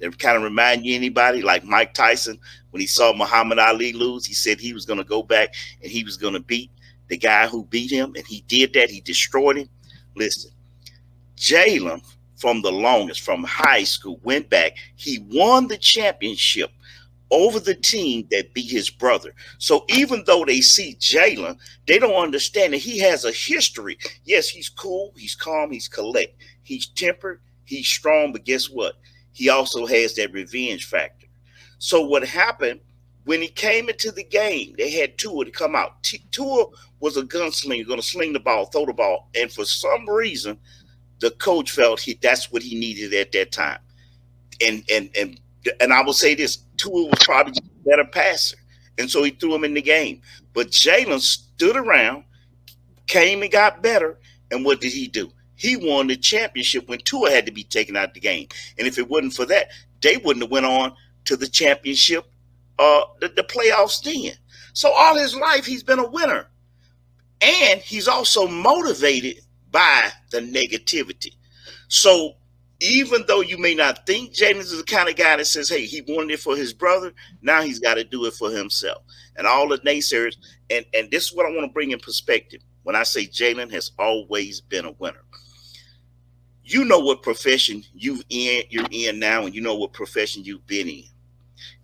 that kind of remind you anybody like Mike Tyson when he saw Muhammad Ali lose? He said he was going to go back and he was going to beat the guy who beat him, and he did that. He destroyed him. Listen, Jalen from the longest, from high school, went back. He won the championship over the team that beat his brother. So even though they see Jalen, they don't understand that he has a history. Yes, he's cool, he's calm, he's collect, he's tempered, he's strong, but guess what? He also has that revenge factor. So what happened when he came into the game, they had Tua to come out. Tua was a gunslinger, going to sling the ball, throw the ball, and for some reason, the coach felt that's what he needed at that time. And I will say this: Tua was probably a better passer, and so he threw him in the game. But Jalen stood around, came and got better, and what did he do? He won the championship when Tua had to be taken out of the game. And if it wasn't for that, they wouldn't have went on to the championship, the playoffs then. So all his life, he's been a winner, and he's also motivated by the negativity. So even though you may not think Jaden is the kind of guy that says, hey, he wanted it for his brother, now he's got to do it for himself. And all the naysayers, and this is what I want to bring in perspective. When I say Jalen has always been a winner, you know what profession you're in now, and you know what profession you've been in.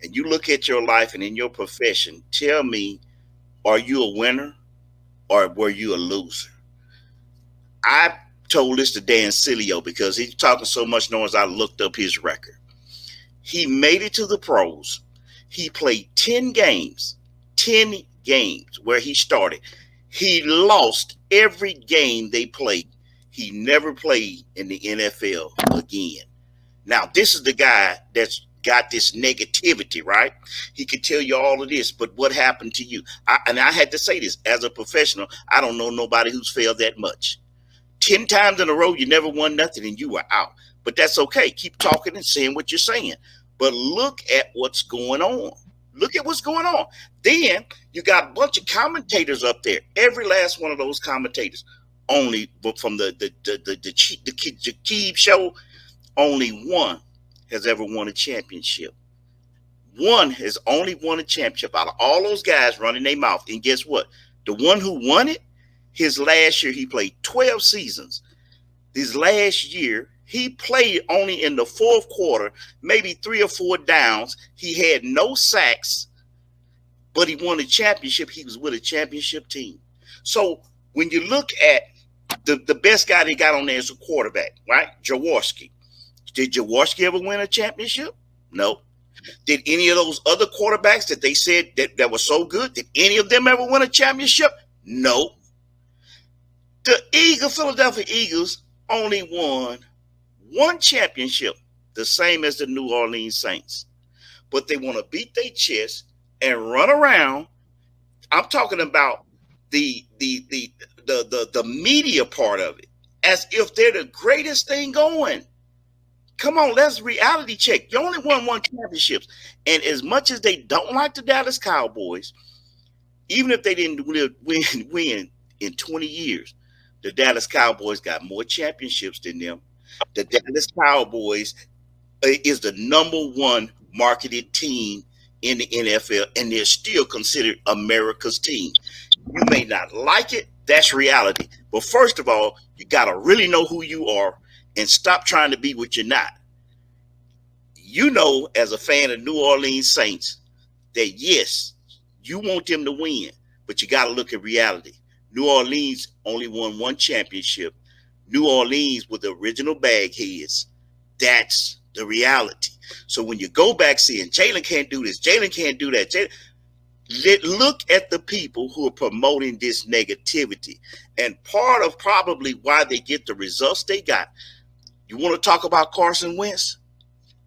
And you look at your life and in your profession, tell me, are you a winner or were you a loser? I told this to Dan Sileo because he's talking so much noise. I looked up his record. He made it to the pros. He played 10 games where he started. He lost every game they played. He never played in the NFL again. Now, this is the guy that's got this negativity, right? He could tell you all of this, but what happened to you? And I had to say this as a professional. I don't know nobody who's failed that much. 10 times in a row, you never won nothing and you were out. But that's okay. Keep talking and saying what you're saying. But look at what's going on. Look at what's going on. Then you got a bunch of commentators up there. Every last one of those commentators, only from the Keeb show, only one has ever won a championship. One has only won a championship out of all those guys running their mouth. And guess what? The one who won it, his last year, he played 12 seasons. This last year, he played only in the fourth quarter, maybe 3 or 4 downs. He had no sacks, but he won a championship. He was with a championship team. So when you look at the best guy they got on there is a quarterback, right? Jaworski. Did Jaworski ever win a championship? No. Did any of those other quarterbacks that they said that were so good, did any of them ever win a championship? No. The Philadelphia Eagles only won one championship, the same as the New Orleans Saints. But they want to beat their chest and run around. I'm talking about the media part of it, as if they're the greatest thing going. Come on, let's reality check. You only won one championships. And as much as they don't like the Dallas Cowboys, even if they didn't win in 20 years, the Dallas Cowboys got more championships than them. The Dallas Cowboys is the #1 marketed team in the NFL, and they're still considered America's team. You may not like it. That's reality. But first of all, you got to really know who you are and stop trying to be what you're not. You know, as a fan of New Orleans Saints, that yes, you want them to win, but you got to look at reality. New Orleans only won one championship. New Orleans were the original bagheads. That's the reality. So when you go back saying Jalen can't do this, Jalen can't do that, look at the people who are promoting this negativity. And part of probably why they get the results they got. You want to talk about Carson Wentz?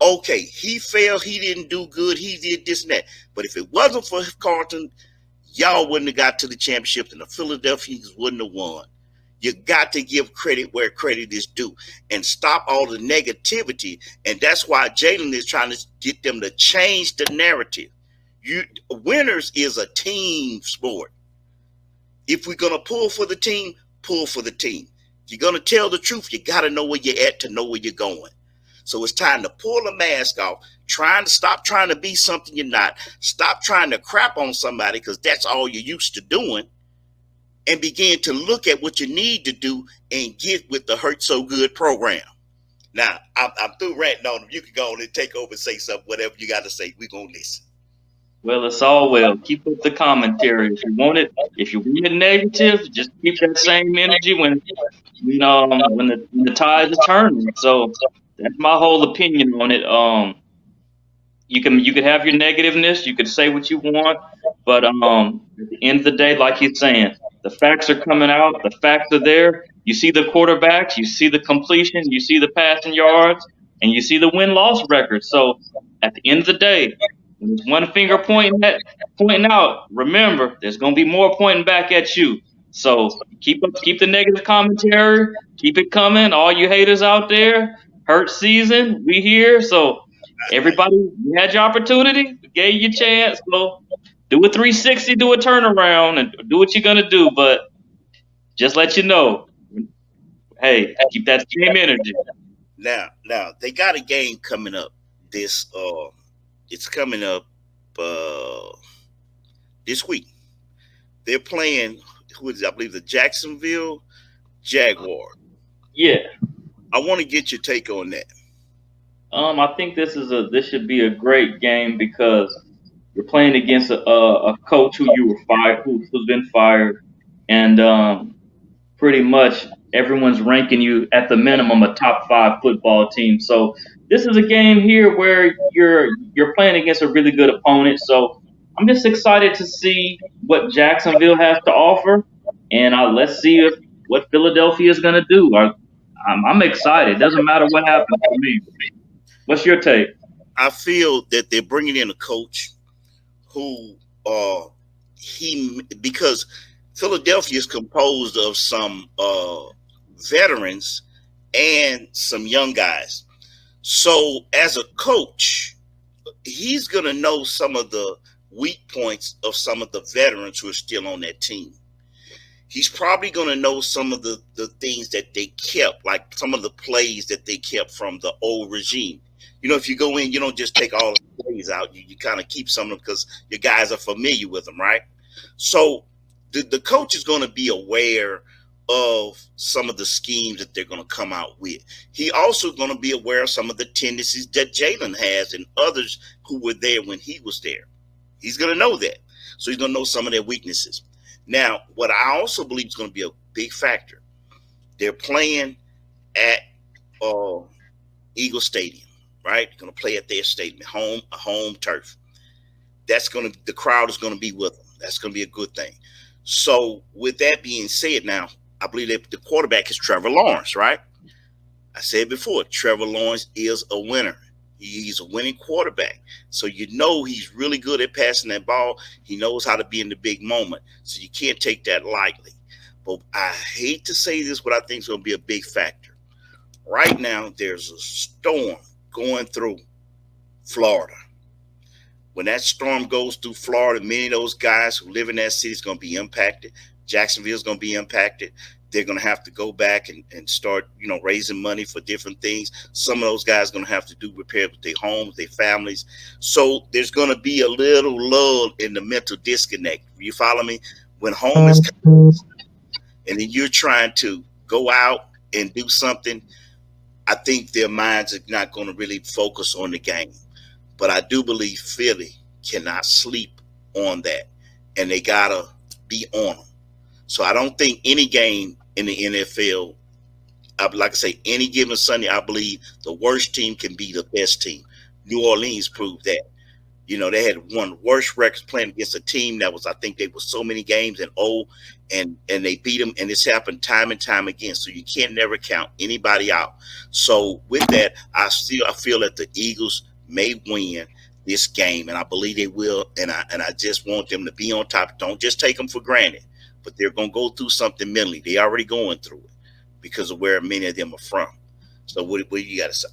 Okay, he failed. He didn't do good. He did this and that. But if it wasn't for Carson, y'all wouldn't have got to the championship and the Philadelphia Eagles wouldn't have won. You got to give credit where credit is due and stop all the negativity. And that's why Jalen is trying to get them to change the narrative. Winners is a team sport. If we're going to pull for the team, pull for the team. If you're going to tell the truth, you got to know where you're at to know where you're going. So it's time to pull the mask off, trying to stop trying to be something you're not. Stop trying to crap on somebody because that's all you're used to doing, and begin to look at what you need to do and get with the Hurt So Good program. Now, I'm through ranting on them. You can go on and take over and say something, whatever you got to say. We're going to listen. Well, it's all well. Keep up the commentary if you want it. If you want it negative, just keep that same energy when the tide is turning. So that's my whole opinion on it. You could have your negativeness, you could say what you want, but at the end of the day, like he's saying, the facts are coming out, the facts are there. You see the quarterbacks, you see the completion, you see the passing yards, and you see the win loss record. So at the end of the day, when there's one finger pointing out, remember there's gonna be more pointing back at you. So keep the negative commentary, keep it coming. All you haters out there, hurt season, we here. So everybody, you had your opportunity, we gave you a chance. So do a 360, do a turnaround, and do what you're gonna do. But just let you know, hey, keep that same energy. Now they got a game coming up. This it's coming up uh this week. They're playing who is it? I believe the Jacksonville Jaguar. Yeah. I want to get your take on that. I think this should be a great game because you're playing against a coach who you were fired, who's been fired, and pretty much everyone's ranking you at the minimum a top five football team. So this is a game here where you're playing against a really good opponent. So I'm just excited to see what Jacksonville has to offer, and let's see if what Philadelphia is going to do. I'm excited. Doesn't matter what happens to me. What's your take? I feel that they're bringing in a coach who he because Philadelphia is composed of some veterans and some young guys. So as a coach, he's going to know some of the weak points of some of the veterans who are still on that team. He's probably going to know some of the things that they kept, like some of the plays that they kept from the old regime. You know, if you go in, you don't just take all the plays out. You kind of keep some of them because your guys are familiar with them, right? So the coach is going to be aware of some of the schemes that they're going to come out with. He also going to be aware of some of the tendencies that Jalen has and others who were there when he was there. He's going to know that. So he's going to know some of their weaknesses. Now, what I also believe is going to be a big factor, they're playing at Eagle Stadium, right? They're going to play at their stadium, a home turf. The crowd is going to be with them. That's going to be a good thing. So with that being said, now I believe that the quarterback is Trevor Lawrence, right? I said before, Trevor Lawrence is a winner. He's a winning quarterback. So you know he's really good at passing that ball. He knows how to be in the big moment. So you can't take that lightly. But I hate to say this, but I think it's going to be a big factor. Right now, there's a storm going through Florida. When that storm goes through Florida, many of those guys who live in that city is going to be impacted. Jacksonville is going to be impacted. They're going to have to go back and start, raising money for different things. Some of those guys are going to have to do repairs with their homes, their families. So there's going to be a little lull in the mental disconnect. You follow me? When home is coming and then you're trying to go out and do something, I think their minds are not going to really focus on the game. But I do believe Philly cannot sleep on that, and they got to be on them. So I don't think any game in the NFL, like I say, any given Sunday, I believe the worst team can be the best team. New Orleans proved that. They had one of the worst records playing against a team that was, I think they were so many games and they beat them, and it's happened time and time again. So you can't never count anybody out. So with that, I feel that the Eagles may win this game, and I believe they will. And I just want them to be on top. Don't just take them for granted, but they're going to go through something mentally. They already going through it because of where many of them are from. So what do you got to say?